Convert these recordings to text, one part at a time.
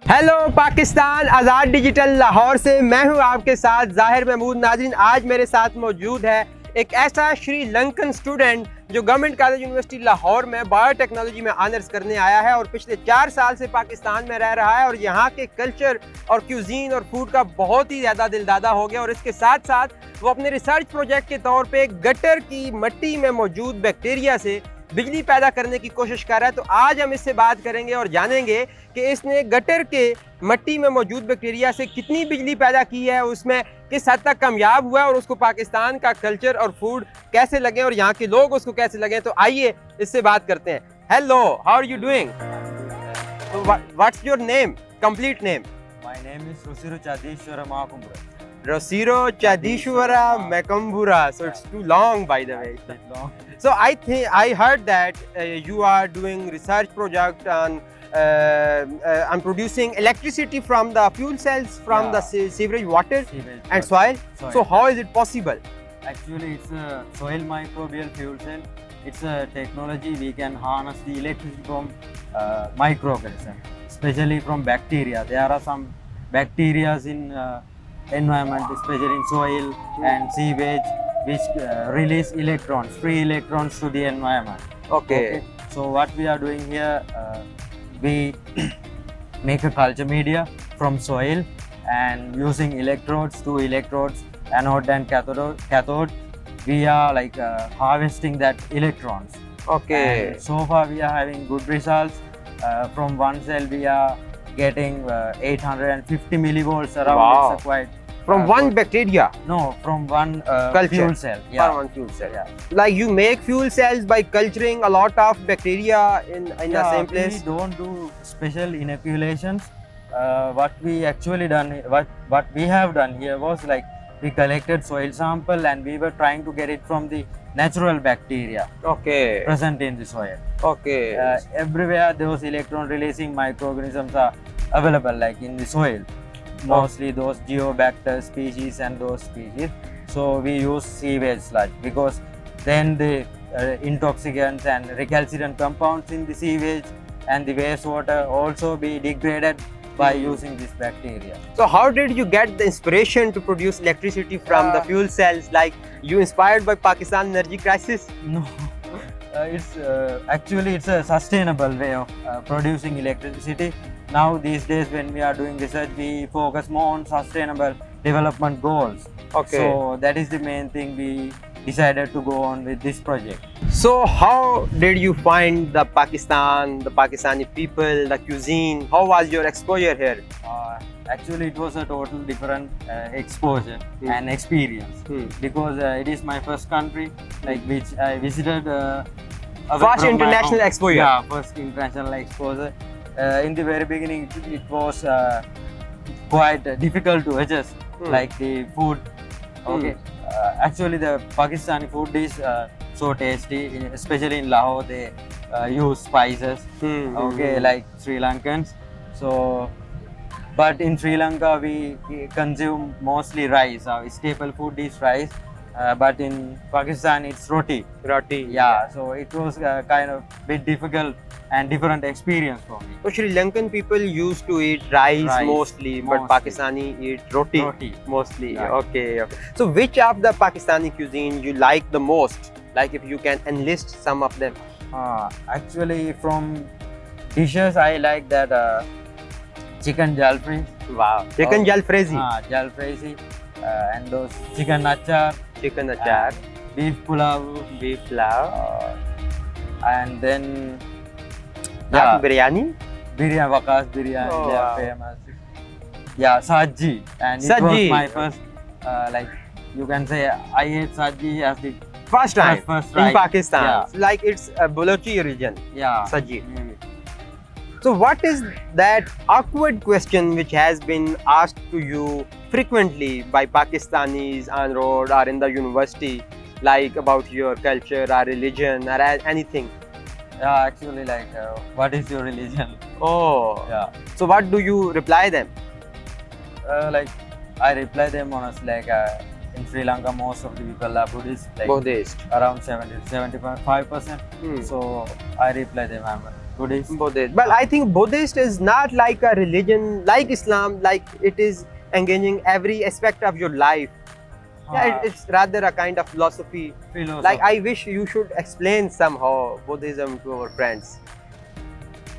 Hello Pakistan, आज़ाद digital Lahore से मैं हूं आपके साथ ज़ाहिर महमूद। नाज़रीन, आज मेरे साथ मौजूद है एक ऐसा श्रीलंकन स्टूडेंट जो गवर्नमेंट कॉलेज यूनिवर्सिटी लाहौर में बायोटेक्नोलॉजी में ऑनर्स करने आया है और पिछले 4 साल से पाकिस्तान में रह रहा है और यहाँ के कल्चर और क्यूजीन और फूड का बहुत ही ज़्यादा दिलदादा हो गया। और इसके साथ साथ वो अपने रिसर्च प्रोजेक्ट के तौर पे गटर की मिट्टी में मौजूद बैक्टीरिया से बिजली पैदा करने की कोशिश कर रहा है। तो आज हम इससे बात करेंगे और जानेंगे कि इसने गटर के मिट्टी में मौजूद बैक्टीरिया से कितनी बिजली पैदा की है, उसमें किस हद तक कामयाब हुआ है और उसको पाकिस्तान का कल्चर और फूड कैसे लगे और यहाँ के लोग उसको कैसे लगे। तो आइए इससे बात करते हैं। Hello, how are you doing? What's your name, complete name? My name is Rosiro Chadishwara Mahakumbura. Rosiro Chadishwara Mekambura. So it's too long, by the way. So I heard that you are doing research project on producing electricity from the fuel cells from the sewerage water and soil. So how is it possible? Actually, it's a soil microbial fuel cell. It's a technology we can harness the electricity from microorganisms, especially from bacteria. There are some bacteria in environment, especially in soil and sewage, which release electrons, free electrons to the environment. Okay. So what we are doing here, we make a culture media from soil and using electrodes, 2 electrodes, anode and cathode. We are like harvesting that electrons. Okay. And so far we are having good results. From one cell we are getting 850 millivolts around. Wow. It's quite From one bacteria? No, from one fuel cell. From one fuel cell. Yeah. Like you make fuel cells by culturing a lot of bacteria in the same place? We don't do special inoculations. What we actually done, what we have done here was like we collected soil sample and we were trying to get it from the natural bacteria present in the soil. Okay. Everywhere those electron releasing microorganisms are available, like in the soil. Mostly those geobacter species and those species. So we use sewage sludge because then the intoxicants and recalcitrant compounds in the sewage and the wastewater also be degraded by using this bacteria. So how did you get the inspiration to produce electricity from the fuel cells? Like you inspired by Pakistan energy crisis? No, it's actually it's a sustainable way of producing electricity. Now these days when we are doing research, we focus more on sustainable development goals. Okay. So that is the main thing we decided to go on with this project. So how did you find the Pakistani people, the cuisine? How was your exposure here? Actually, it was a total different exposure and experience because it is my first country, like which I visited. First international exposure. Yeah, first international exposure. In the very beginning, it was quite difficult to adjust, like the food. Okay, actually the Pakistani food is so tasty, especially in Lahore. They use spices. Okay, like Sri Lankans. So, but in Sri Lanka we consume mostly rice. Our staple food is rice. But in Pakistan it's roti. Yeah, so it was kind of bit difficult and different experience for me. So Sri Lankan people used to eat rice mostly, but Pakistani eat roti mostly. Right. Okay. So which of the Pakistani cuisine you like the most? Like if you can enlist some of them. Actually, from dishes I like that chicken jalfrezi. Wow. Chicken jalfrezi. Jalfrezi. And those chicken achar. Chicken achar. Beef pulao. And then biryani. Wakas biryani, they are famous. Yeah, saji. And it was my first, like you can say, I ate saji as the first time in Pakistan. Yeah. Like it's a Balochi region. Yeah. Saji. So what is that awkward question which has been asked to you frequently by Pakistanis on road or in the university, like about your culture or religion or anything? Yeah, actually, like, what is your religion? Oh. Yeah. So what do you reply them? Like, I reply them honestly, like, in Sri Lanka, most of the people are Buddhist. Like Buddhist. Around 75%. So I reply them, I'm Buddhist. Buddhist. Well, I think Buddhist is not like a religion like Islam, like it is engaging every aspect of your life. Yeah, it's rather a kind of philosophy. Like I wish you should explain somehow Buddhism to our friends.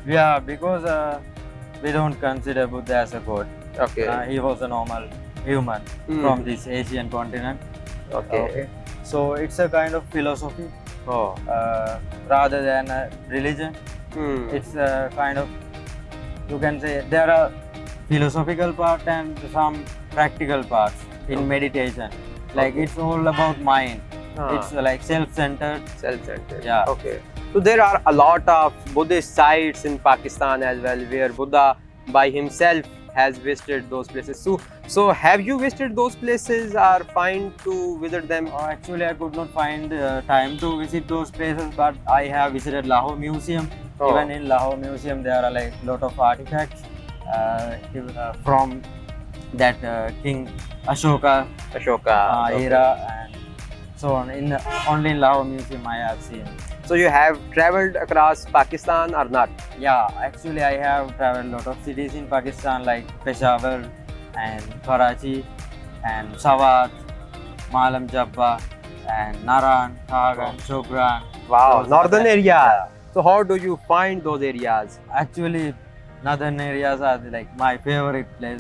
Yeah, because we don't consider Buddha as a god. Okay. He was a normal human from this Asian continent. Okay. So it's a kind of philosophy Oh. rather than a religion. It's a kind of, you can say, there are philosophical part and some practical parts in meditation. Like it's all about mind. It's like self-centered. Self-centered. Yeah. Okay. So there are a lot of Buddhist sites in Pakistan as well, where Buddha by himself has visited those places. So have you visited those places or find to visit them? Actually, I could not find time to visit those places, but I have visited Lahore Museum. Even in Lahore Museum, there are like lot of artifacts from that King Ashoka era and so on. Only in Lahore Museum I have seen. So you have traveled across Pakistan or not? Yeah, actually I have traveled a lot of cities in Pakistan like Peshawar and Karachi and Swat, Malam Jabba and Naran, Khagan, Shokran. Wow, northern area. So how do you find those areas? Actually, northern areas are like my favorite place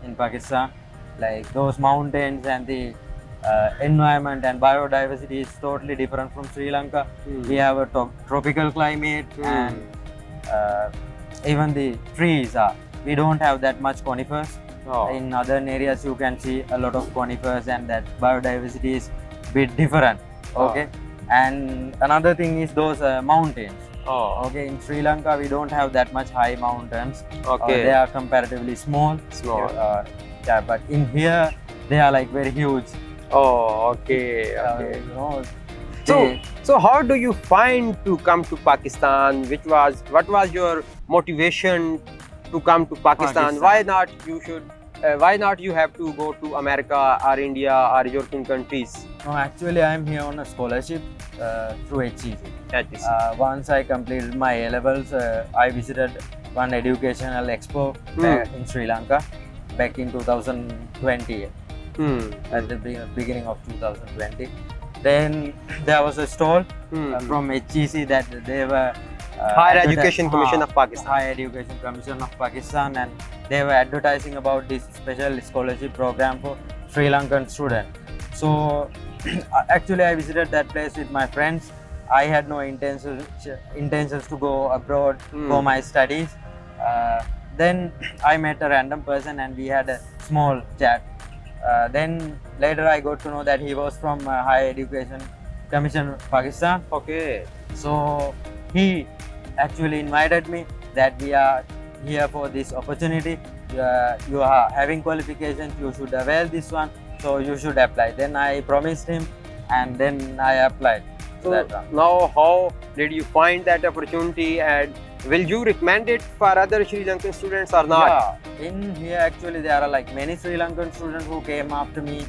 in Pakistan. Like those mountains and the environment and biodiversity is totally different from Sri Lanka. We have a tropical climate and even the trees are. We don't have that much conifers. In northern areas, you can see a lot of conifers and that biodiversity is a bit different. Okay. And another thing is those mountains. Okay, in Sri Lanka we don't have that much high mountains. Okay, they are comparatively small. Yeah, but in here they are like very huge. Oh, okay. You know, so how do you find to come to Pakistan? What was your motivation to come to Pakistan? Why not you have to go to America or India or European countries? No, actually I am here on a scholarship through HEC. Once I completed my A levels, I visited one educational expo in Sri Lanka back in 2020. At the beginning of 2020. Then there was a stall from HEC that they were Higher Education Commission of Pakistan. Higher Education Commission of Pakistan, and they were advertising about this special scholarship program for Sri Lankan students. So actually I visited that place with my friends. I had no intentions to go abroad for my studies. Then I met a random person and we had a small chat. Then later I got to know that he was from Higher Education Commission of Pakistan. Okay. So he actually invited me that we are here for this opportunity. You are having qualifications, you should avail this one, so you should apply. Then I promised him and then I applied. So now how did you find that opportunity, and will you recommend it for other Sri Lankan students or not? Yeah, in here actually there are like many Sri Lankan students who came after me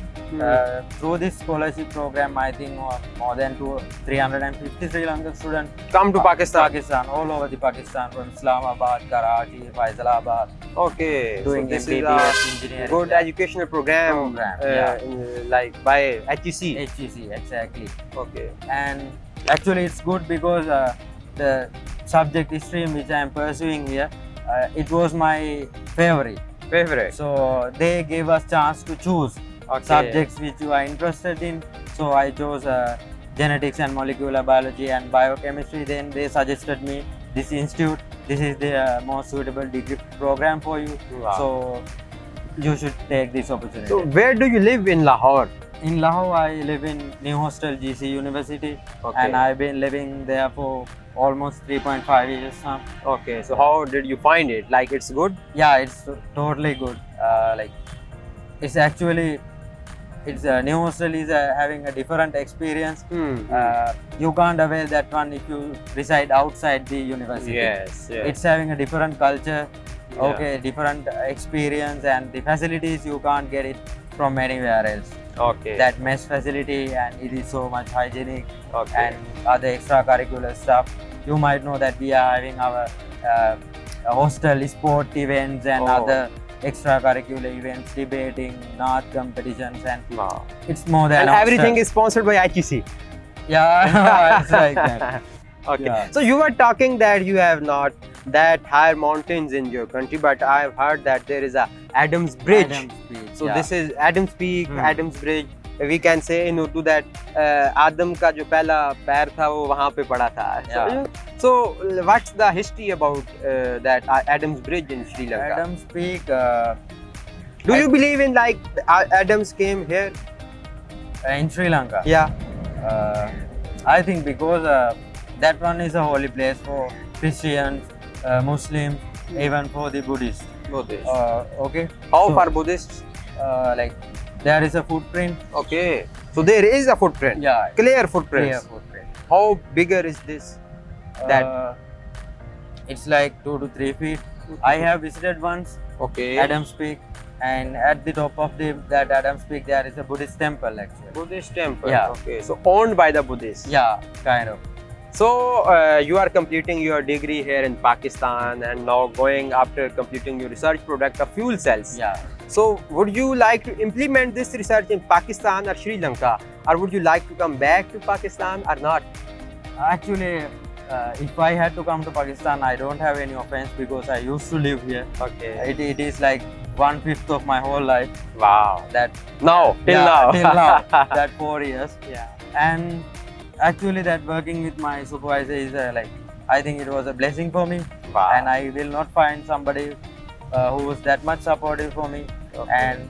through this scholarship program. I think more than 350 Sri Lankan students come to Pakistan, all over the Pakistan, from Islamabad, Karachi, Faisalabad. Okay, doing so this MBBS is engineering. Good educational program like by HEC. HEC, exactly. Okay. And actually it's good because the subject stream which I am pursuing here, it was my favorite. So they gave us chance to choose subjects which you are interested in. So I chose genetics and molecular biology and biochemistry. Then they suggested me this institute. This is the most suitable degree program for you. Wow. So you should take this opportunity. So where do you live in Lahore? In Lahore, I live in New Hostel GC University, and I've been living there for almost 3.5 years now. Okay, so how did you find it? Like, it's good? Yeah, it's totally good. Like, it's actually, New Hostel is having a different experience. You can't avail that one if you reside outside the university. Yes. It's having a different culture, different experience, and the facilities you can't get it from anywhere else. Okay. That mess facility, and it is so much hygienic, and other extracurricular stuff you might know that we are having our hostel sport events and other extracurricular events, debating, art competitions, and Wow. it's more than And a everything hostel. is sponsored by ITC. Yeah, it's like that. Okay. Yeah. So you were talking that you have not that higher mountains in your country, but I've heard that there is a Adams Bridge. Adam's Peak, So yeah. this is Adams Peak, Hmm. Adams Bridge. We can say in Urdu that Adam का जो पहला पैर था वो वहाँ पे पड़ा था. Yeah. So what's the history about that Adams Bridge in Sri Lanka? Adam's Peak. Do you believe in like Adams came here? In Sri Lanka. Yeah. I think because that one is a holy place for Christians, Muslims, even for the Buddhists. Buddhist. Okay. How so- far Buddhists? Like there is a footprint. Okay. So there is a footprint. Yeah. Clear footprints. Clear footprint. How bigger is this? That- It's like 2 to 3 feet. I have visited once Okay. Adam's Peak, and at the top of that Adam's Peak there is a Buddhist temple actually. Buddhist temple. Yeah. Okay. So owned by the Buddhists. Yeah, kind of. So you are completing your degree here in Pakistan and now going after completing your research product of fuel cells. Yeah. So would you like to implement this research in Pakistan or Sri Lanka, or would you like to come back to Pakistan or not? Actually, if I had to come to Pakistan, I don't have any offense because I used to live here. Okay. It is like 1/5 of my whole life. Wow. That Now till yeah, now. till now, that 4 years. Yeah. And actually, that working with my supervisor is like, I think it was a blessing for me, Wow. and I will not find somebody who was that much supportive for me. Okay. And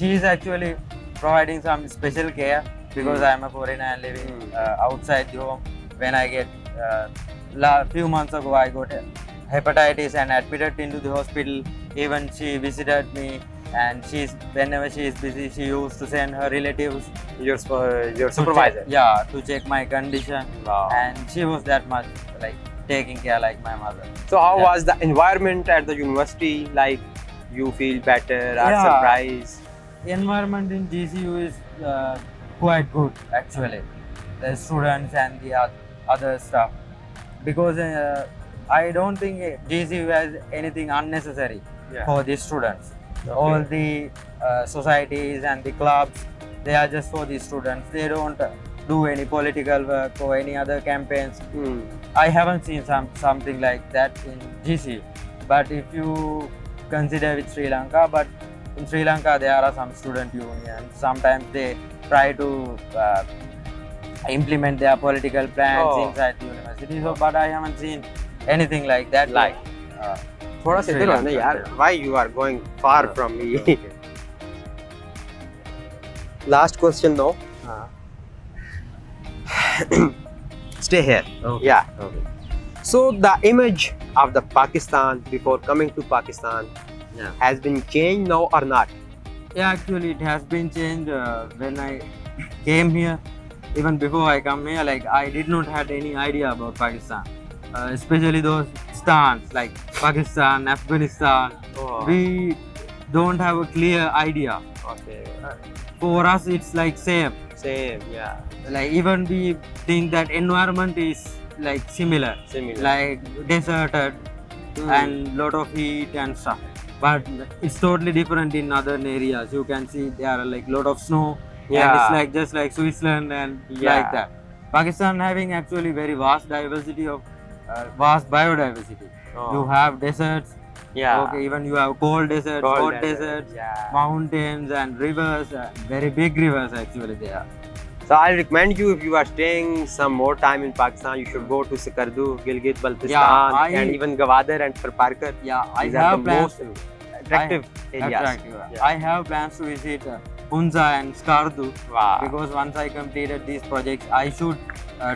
she is actually providing some special care because I am a foreigner and living outside the home. When I get few months ago, I got hepatitis and admitted into the hospital. Even she visited me, and whenever she is busy, she used to send her relatives. your to supervisor. check, to check my condition. Wow. And she was that much like taking care like my mother. So how Yeah. was the environment at the university? Like you feel better or Yeah. surprised? Environment in GCU is quite good actually. The students and the other stuff, because I don't think GCU has anything unnecessary for the students. All the societies and the clubs, they are just for the students. They don't do any political work or any other campaigns. Hmm. I haven't seen something like that in GCU. But if you consider with Sri Lanka, but in Sri Lanka there are some student unions. Sometimes they try to implement their political plans inside the university. So, but I haven't seen anything like that. थोड़ा सा Sri इधर हो ना Lanka. यार. Why you are going far from me? Last question now. Stay here. Okay. Yeah. Okay. So the image of the Pakistan before coming to Pakistan Yeah. has been changed now or not? Yeah, actually it has been changed when I came here. Even before I come here, like I did not have any idea about Pakistan, especially those stans like Pakistan, Afghanistan. Oh. We don't have a clear idea. Okay. For us, it's like same. Same. Yeah. Like even we think that environment is like similar, Similar. like deserted and lot of heat and stuff. But it's totally different in other areas. You can see there are like lot of snow. Yeah. And it's like just like Switzerland and Yeah. like that. Pakistan having actually very vast diversity of vast biodiversity. Oh. You have deserts. Yeah. Okay, even you have cold deserts, Cold hot desert, deserts, yeah. mountains and rivers. Very big rivers actually there. So I recommend you, if you are staying some more time in Pakistan, you should go to Sikardu, Gilgit, Baltistan, and even Gwadar and Parkar. Yeah, I These are have the plans. most attractive areas. Attractive. Yeah. I have plans to visit Hunza and Skardu Wow. because once I completed these projects, I should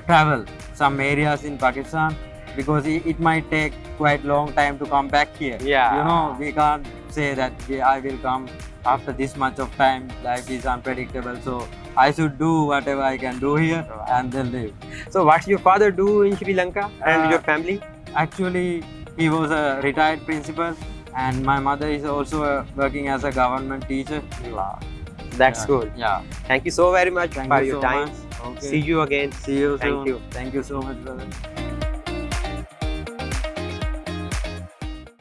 travel some areas in Pakistan because it might take quite long time to come back here. Yeah. You know, we can't say that I will come after this much of time. Life is unpredictable, so I should do whatever I can do here and then leave. So what's your father do in Sri Lanka and your family? Actually, he was a retired principal, and my mother is also working as a government teacher. Wow. That's good. Yeah. Thank you so very much Thank for you your so time. much. Okay. See you again. See you Thank soon. you. Thank you so much, brother.